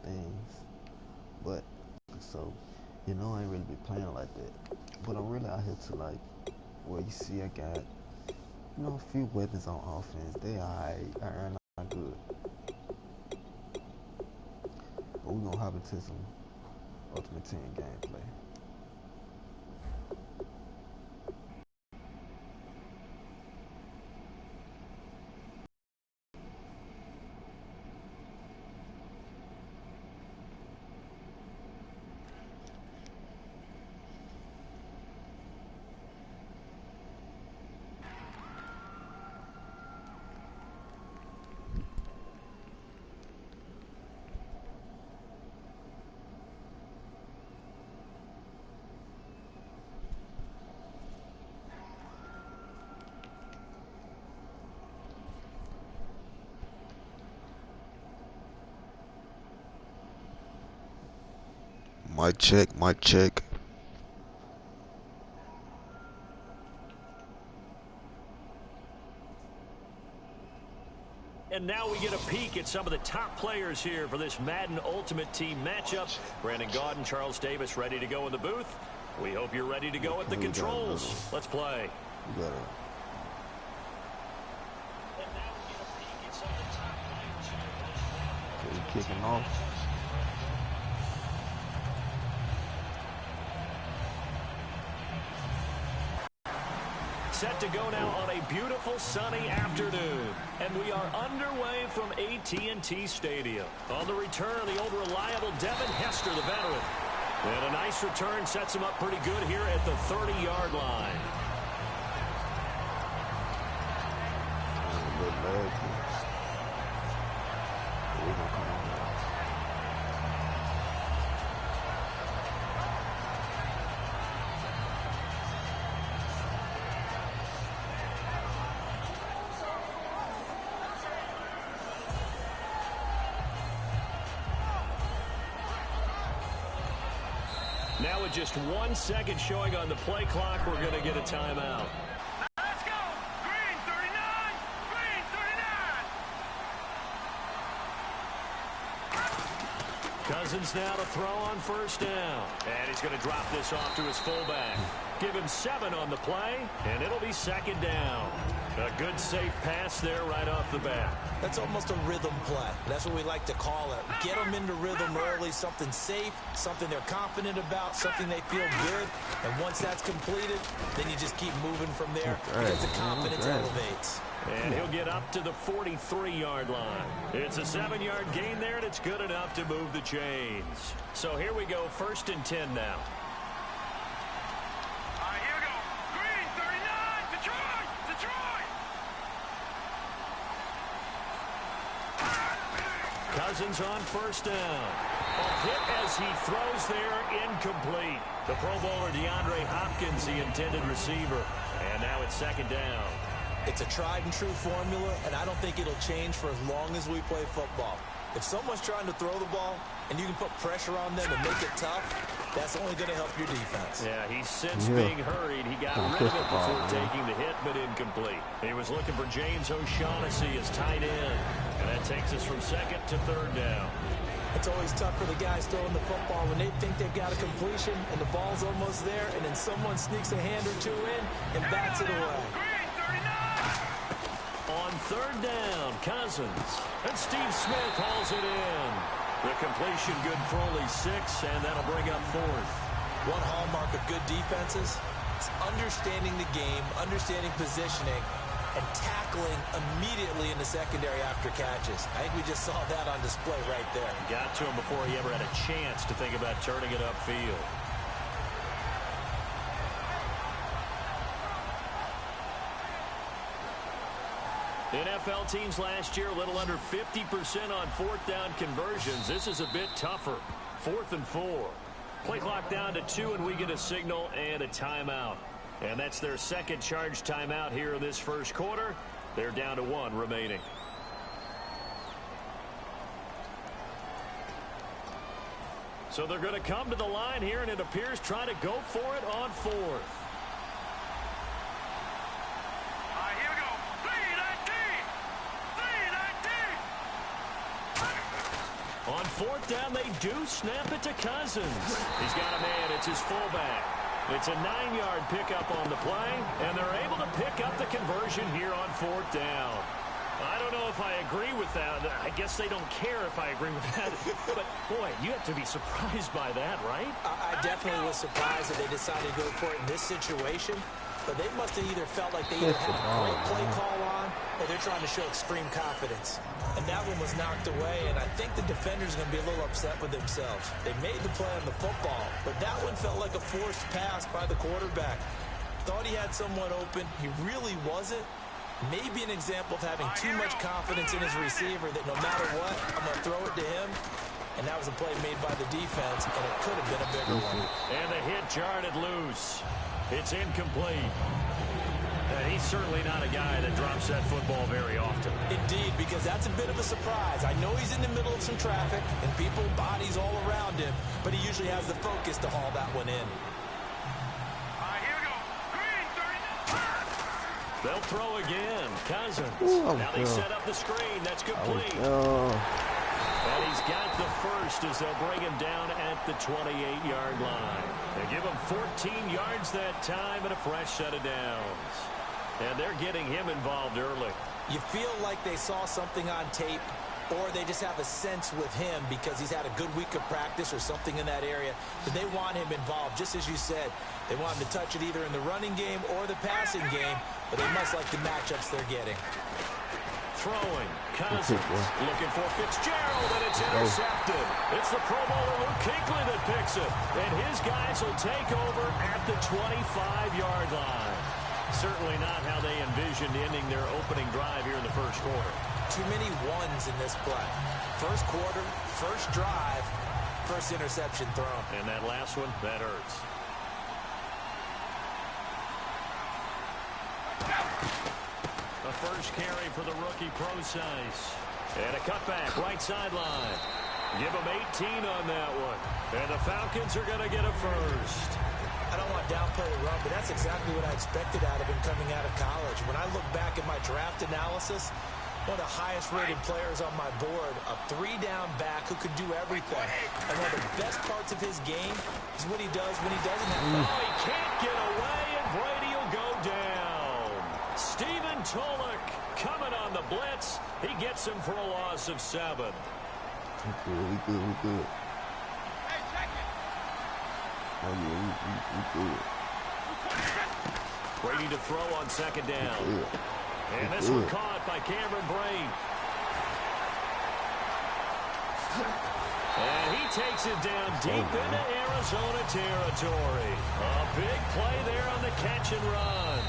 things. But so, I ain't really be playing like that. But I'm really out here to like, well, you see, I got a few weapons on offense. They alright. I not good. But we gonna hop into some Ultimate Team gameplay. Mic check, mic check. And now we get a peek at some of the top players here for this Madden Ultimate Team matchup. Brandon Gaudin, Charles Davis ready to go in the booth. We hope you're ready to go at the controls. Let's play. You got it. And now we get a peek at some of the top players here for this Madden. Okay, we kicking off. Set to go now on a beautiful sunny afternoon. And we are underway from AT&T Stadium. On the return, the old reliable Devin Hester, the veteran. And a nice return sets him up pretty good here at the 30-yard line. Now with just 1 second showing on the play clock, we're going to get a timeout. Let's go! Green 39! Green 39! Cousins now to throw on first down. And he's going to drop this off to his fullback. Give him 7 on the play, and it'll be second down. A good, safe pass there right off the bat. That's almost a rhythm play. That's what we like to call it. Get them into rhythm early, something safe, something they're confident about, something they feel good. And once that's completed, then you just keep moving from there because the confidence elevates. And he'll get up to the 43-yard line. It's a 7-yard gain there, and it's good enough to move the chains. So here we go, 1st and 10 now. Cousins on first down. A hit as he throws there, incomplete. The Pro Bowler DeAndre Hopkins, the intended receiver. And now it's second down. It's a tried and true formula, and I don't think it'll change for as long as we play football. If someone's trying to throw the ball and you can put pressure on them and make it tough, that's only going to help your defense. Yeah, he's since being hurried. He got rid of it before taking the hit, but incomplete. He was looking for James O'Shaughnessy as tight end. And that takes us from second to third down. It's always tough for the guys throwing the football when they think they've got a completion and the ball's almost there, and then someone sneaks a hand or two in and bats it away. On third down, Cousins. And Steve Smith hauls it in. The completion good for only 6, and that'll bring up 4th. One hallmark of good defenses is understanding the game, understanding positioning, and tackling immediately in the secondary after catches. I think we just saw that on display right there. Got to him before he ever had a chance to think about turning it upfield. NFL teams last year a little under 50% on 4th down conversions. This is a bit tougher. 4th and 4. Play clock down to 2, and we get a signal and a timeout. And that's their second charge timeout here in this first quarter. They're down to 1 remaining. So they're going to come to the line here, and it appears trying to go for it on 4th. Here we go. 3-19. On fourth down, they do snap it to Cousins. He's got a man. It's his fullback. It's a 9-yard pickup on the play, and they're able to pick up the conversion here on fourth down. I don't know if I agree with that. I guess they don't care if I agree with that. But, boy, you have to be surprised by that, right? I definitely was surprised that they decided to go for it in this situation. But they must have either felt like they either had a great play call on or they're trying to show extreme confidence. And that one was knocked away, and I think the defender's going to be a little upset with themselves. They made the play on the football, but that one felt like a forced pass by the quarterback. Thought he had someone open. He really wasn't. Maybe an example of having too much confidence in his receiver that no matter what, I'm going to throw it to him. And that was a play made by the defense, and it could have been a bigger one. And the hit jarred it loose. It's incomplete. He's certainly not a guy that drops that football very often. Indeed, because that's a bit of a surprise. I know he's in the middle of some traffic, and people, bodies all around him, but he usually has the focus to haul that one in. They'll throw again. Cousins. Now they set up the screen. That's complete. And he's got the first as they'll bring him down at the 28-yard line. They give him 14 yards that time and a fresh set of downs. And they're getting him involved early. You feel like they saw something on tape, or they just have a sense with him because he's had a good week of practice or something in that area that they want him involved. Just as you said, they want him to touch it either in the running game or the passing game, but they must like the matchups they're getting. Throwing. Cousins looking for Fitzgerald, and it's intercepted. It's the Pro Bowler Luke Kuechly that picks it, and his guys will take over at the 25-yard line. Certainly not how they envisioned ending their opening drive here in the first quarter. Too many ones in this play. First quarter, first drive, first interception thrown. And that last one, that hurts. The first carry for the rookie Procise. And a cutback, right sideline. Give him 18 on that one. And the Falcons are going to get a first. I don't want to downplay the run, but that's exactly what I expected out of him coming out of college. When I look back at my draft analysis, one of the highest-rated players on my board, a three-down back who could do everything. And one of the best parts of his game is what he does when he doesn't have Oh, he can't get away, and Brady will go down. Stephen Tulloch coming on the blitz. He gets him for a loss of 7. We good. Oh, yeah, we good. Brady to throw on second down. And this one caught by Cameron Brate. And he takes it down deep into Arizona territory. A big play there on the catch and run.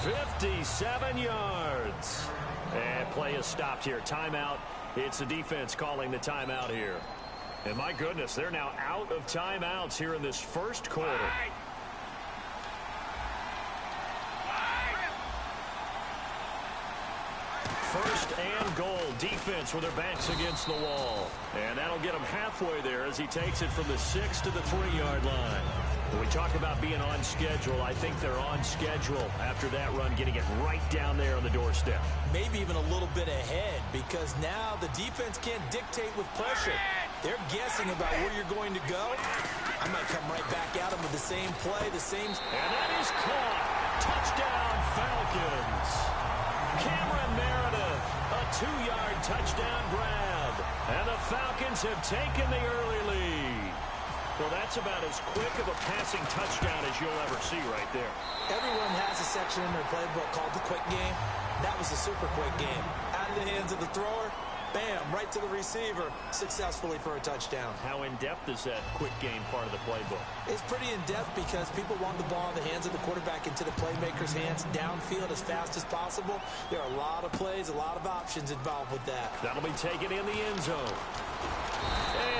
57 yards. And play is stopped here. Timeout. It's the defense calling the timeout here. And my goodness, they're now out of timeouts here in this first quarter. First and goal. Defense with their backs against the wall. And that'll get him halfway there as he takes it from the 6 to the 3-yard line. When we talk about being on schedule, I think they're on schedule after that run, getting it right down there on the doorstep. Maybe even a little bit ahead, because now the defense can't dictate with pressure. They're guessing about where you're going to go. I might come right back at them with the same play, the same... And that is caught. Touchdown, Falcons. Cameron Meredith, a 2-yard touchdown grab. And the Falcons have taken the early lead. Well, that's about as quick of a passing touchdown as you'll ever see right there. Everyone has a section in their playbook called the quick game. That was a super quick game. Out of the hands of the thrower, bam, right to the receiver, successfully for a touchdown. How in-depth is that quick game part of the playbook? It's pretty in-depth because people want the ball in the hands of the quarterback into the playmaker's hands downfield as fast as possible. There are a lot of plays, a lot of options involved with that. That'll be taken in the end zone.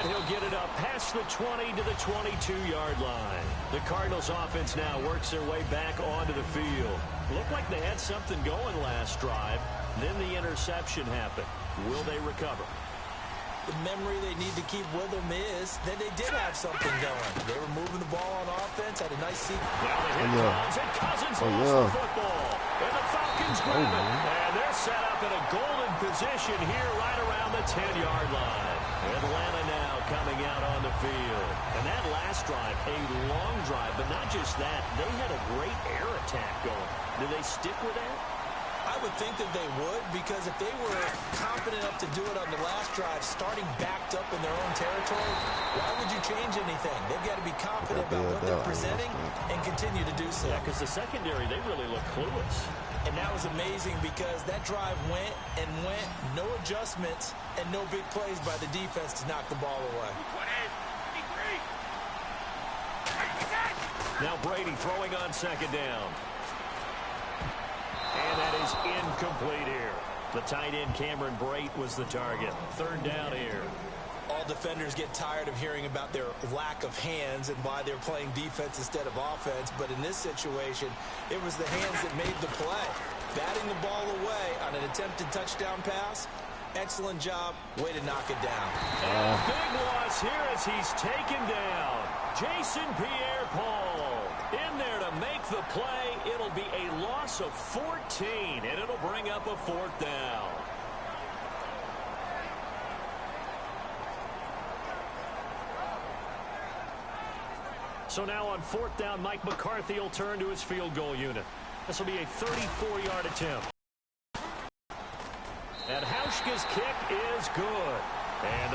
And he'll get it up past the 20 to the 22-yard line. The Cardinals offense now works their way back onto the field. Looked like they had something going last drive. Then the interception happened. Will they recover? The memory they need to keep with them is that they did have something going. They were moving the ball on offense, had a nice seat. Now the hit comes, and Cousins lost the football. And the Falcons grab it. And they're set up in a golden position here right around the 10-yard line. Atlanta field. And that last drive, a long drive, but not just that. They had a great air attack going. Do they stick with that? I would think that they would, because if they were confident enough to do it on the last drive, starting backed up in their own territory, why would you change anything? They've got to be confident about what they're presenting and continue to do so. Yeah, because the secondary, they really look clueless. And that was amazing because that drive went and went, no adjustments, and no big plays by the defense to knock the ball away. Now Brady throwing on second down. And that is incomplete here. The tight end Cameron Brate was the target. Third down here. All defenders get tired of hearing about their lack of hands and why they're playing defense instead of offense. But in this situation, it was the hands that made the play. Batting the ball away on an attempted touchdown pass. Excellent job. Way to knock it down. And a big loss here as he's taken down. Jason Pierre-Paul in there to make the play. It'll be a loss of 14, and it'll bring up a fourth down. So now on fourth down, Mike McCarthy will turn to his field goal unit. This will be a 34-yard attempt. And Hauschka's kick is good. And